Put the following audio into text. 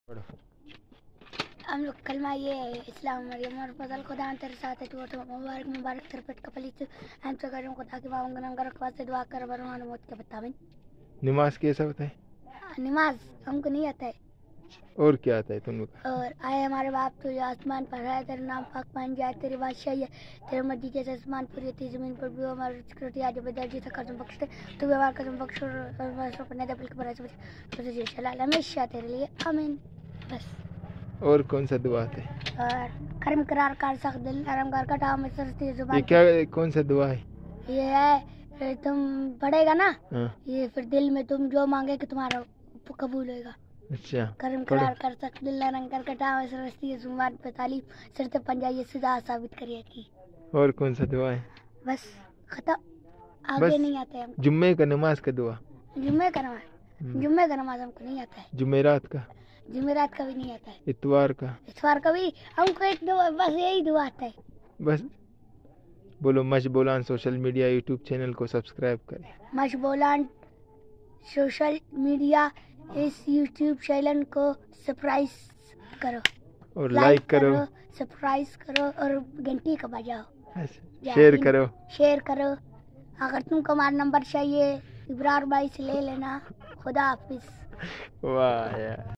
پڑھو۔ ہم لوگ کلمہ یہ ہے اسلام مریم اور فضل خدا تیرے ساتھ ہے تو مبارک مبارک تر پیٹ کپلیت ہم سے کروں خدا کی باؤں گنم کر واسطے دعا کر برمان موت کے بتا میں نماز کیسا ہوتا ہے؟ نماز ہم کو نہیں آتا ہے. اور کیا آتا ہے تم کو؟ اور آئے ہمارے باپ تو جو آسمان پر ہے تیرا نام پاک مان جائے تیری بادشاہی ہے تیرے مرضی جیسے آسمان پر ہوتی زمین پر بھی ہمارا رزق روٹی آج بدرجی تک قسم بخشتے تو بھی ہمارا قسم بخش اور اپنے دبل کے برائے سے جی چلا ہمیشہ تیرے لیے آمین. بس. اور کون سا دعا آتا ہے؟ اور کرم کرار کار سخت دل نرم کر کٹا میں سرستی زبان. یہ کیا کون سا دعا ہے؟ یہ ہے تم پڑھے گا نا یہ پھر دل میں تم جو مانگے کہ تمہارا قبول ہوئے گا. اچھا کرم کرار کر سخت دل نرم کر کٹا میں سرستی زبان پہ تعلیم سرت پنجائیے سزا ثابت کریے کی. اور کون سا دعا ہے؟ بس ختم. آگے نہیں آتا ہے ہم کو. جمعے کا نماز کا دعا. جمعے کا نماز جمعے کا نماز ہم کو نہیں آتا ہے. جمعرات کا. جمعرات کا بھی نہیں آتا ہے. اتوار کا. اتوار کا بھی ہم کو ایک دعا بس یہی دعا آتا ہے. بس بولو مش Bolan social media YouTube channel کو سبسکرائب کریں. مش بولان سوشل میڈیا اس یوٹیوب چینل کو سبسکرائب کرو اور لائک کرو سبسکرائب کرو اور گھنٹی کا بجاؤ. شیئر کرو. شیئر کرو. اگر تم کو ہمارا نمبر چاہیے ابرار بھائی سے لے لینا. خدا حافظ. واہ یار.